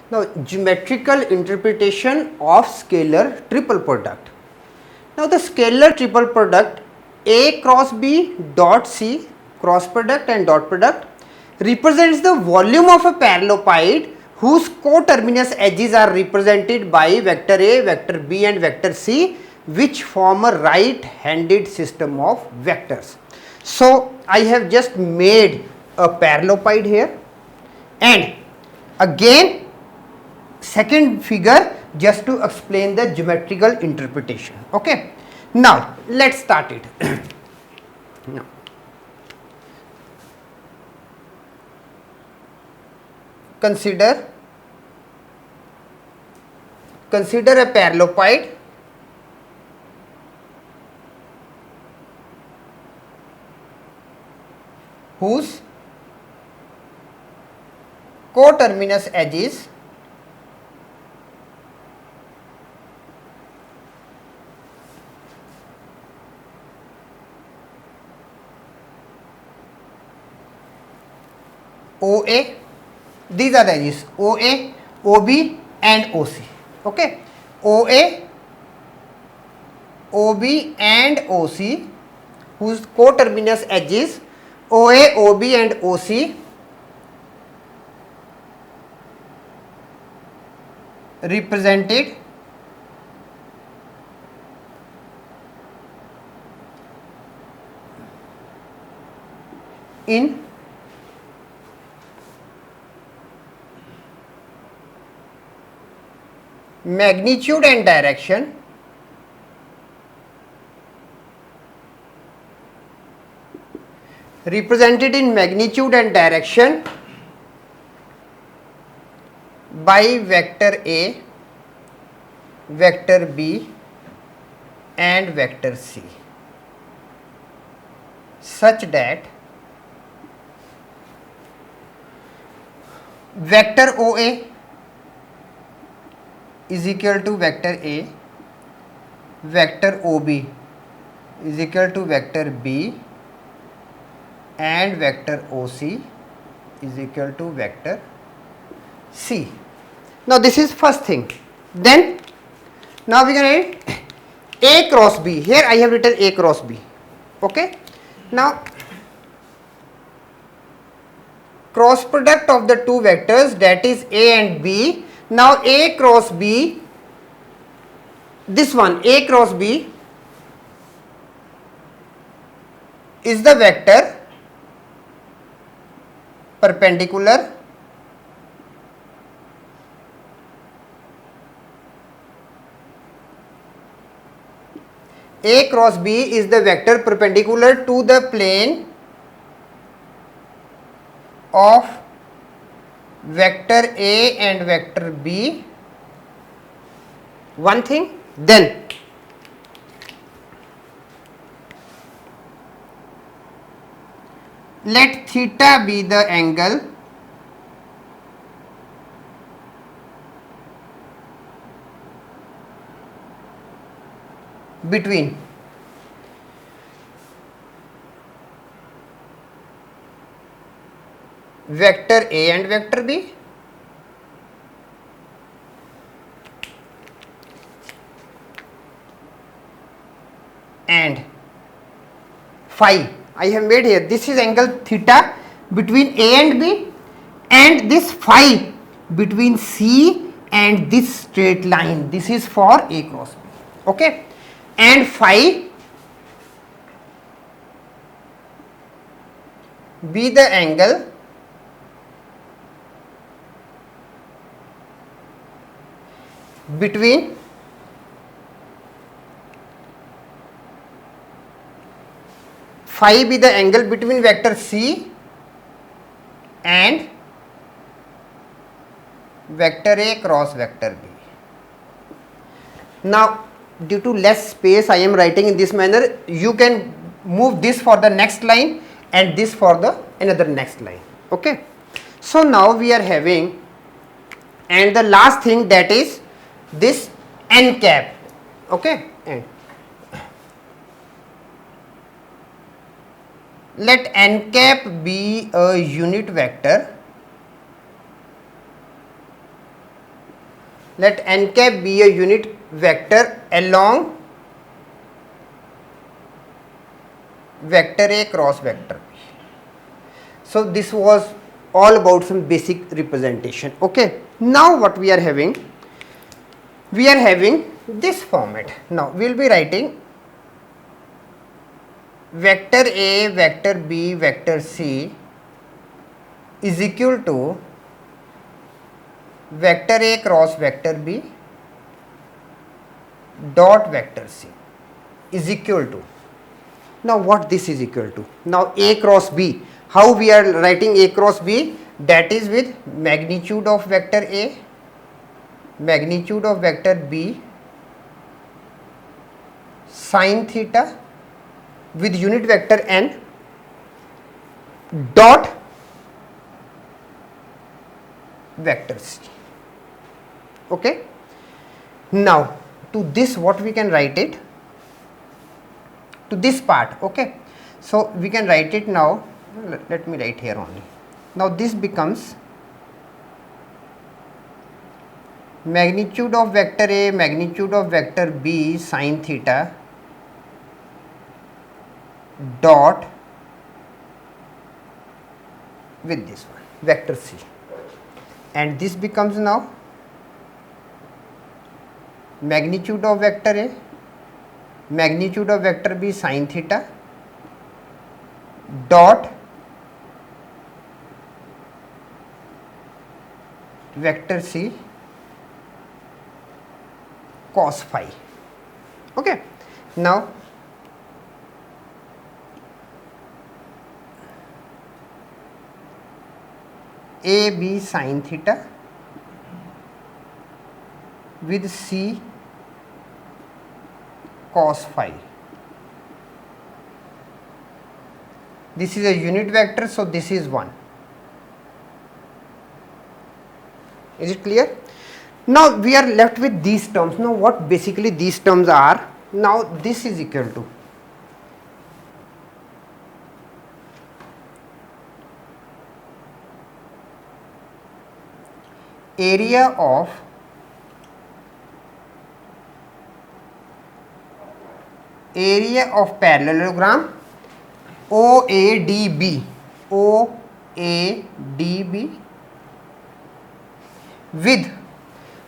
Now, geometrical interpretation of scalar triple product. Now, the scalar triple product A cross B dot C cross product and dot product represents the volume of a parallelepiped whose coterminous edges are represented by vector A, vector B and vector C, which form a right-handed system of vectors. So, I have just made a parallelepiped here, and again second figure just to explain the geometrical interpretation. Okay, now let's start it. Now, consider a parallelepiped whose coterminous edges OA, these are the edges OA, OB and OC. Okay, OA, OB and OC whose coterminous edges OA, OB and OC represented in magnitude and direction by vector A, vector B and vector C, such that vector OA is equal to vector A, vector OB is equal to vector B and vector OC is equal to vector C. Now this is first thing. Then now we can write A cross B. Here I have written A cross B. Okay. Now cross product of the two vectors, that is A and B. Now A cross B, this one A cross B is the vector perpendicular A cross B is the vector perpendicular to the plane of vector A and vector B. One thing. Then let theta be the angle between vector A and vector B and phi. I have made here, this is angle theta between A and B, and this phi between C and this straight line. This is for A cross B. Okay, and phi be the angle between phi be the angle between vector C and vector A cross vector B. Now due to less space I am writing in this manner. You can move this for the next line and this for the another next line. Okay, so now we are having, and the last thing, that is this n cap. Okay, and let n cap be a unit vector let n cap be a unit vector along vector A cross vector B. So this was all about some basic representation. Okay, now what we are having this format. Now we will be writing vector A, vector B, vector C is equal to vector A cross vector B dot vector C is equal to. Now what this is equal to? Now A cross B. How we are writing A cross B? That is with magnitude of vector A, magnitude of vector B, sin theta with unit vector n dot vector C. Okay. Now to this what we can write it? To this part. Okay. So we can write it now. Let me write here only. Now this becomes magnitude of vector A, magnitude of vector B sin theta dot with this one vector C, and this becomes now magnitude of vector A, magnitude of vector B sin theta dot vector C cos phi. Okay. Now A B sin theta with C cos phi. This is a unit vector, so this is 1. Is it clear? Now we are left with these terms. Now what basically these terms are? Now this is equal to area of parallelogram OADB with,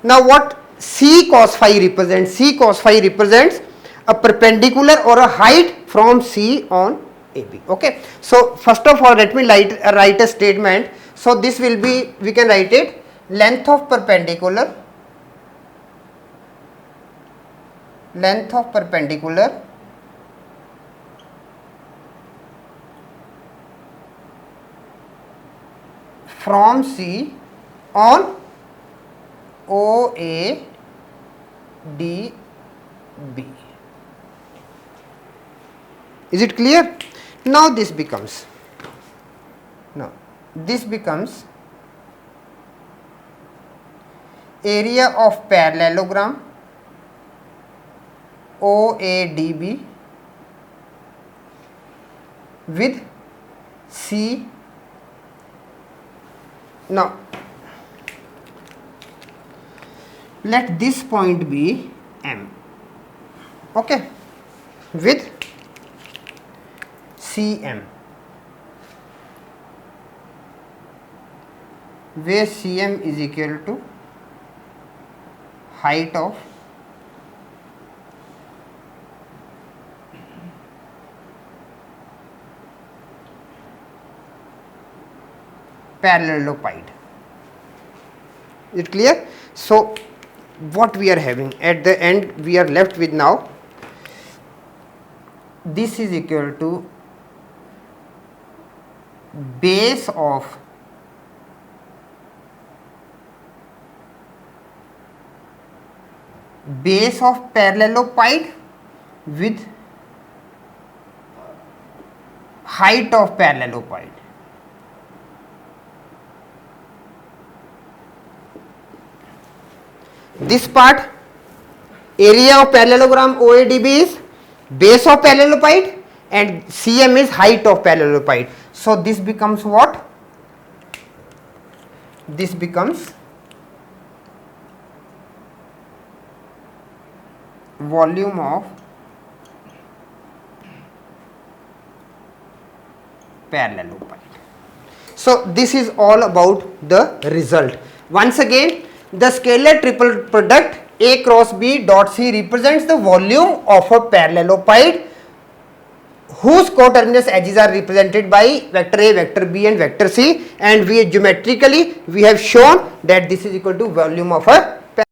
now what C cos phi represents? C cos phi represents a perpendicular or a height from C on AB. Okay. So first of all let me write a statement. So this will be, we can write it, length of perpendicular from C on OADB. Is it clear? Now this becomes area of parallelogram OADB with C. Now let this point be M. Okay, with CM, where CM is equal to height of parallelepiped. Is it clear? So what we are having at the end, we are left with now this is equal to base of parallelepiped with height of parallelepiped. This part, area of parallelogram OADB is base of parallelepiped and CM is height of parallelepiped. So this becomes what? This becomes volume of parallelepiped. So this is all about the result. Once again, the scalar triple product A cross B dot C represents the volume of a parallelepiped whose coterminous edges are represented by vector A, vector B and vector C, and we geometrically we have shown that this is equal to volume of a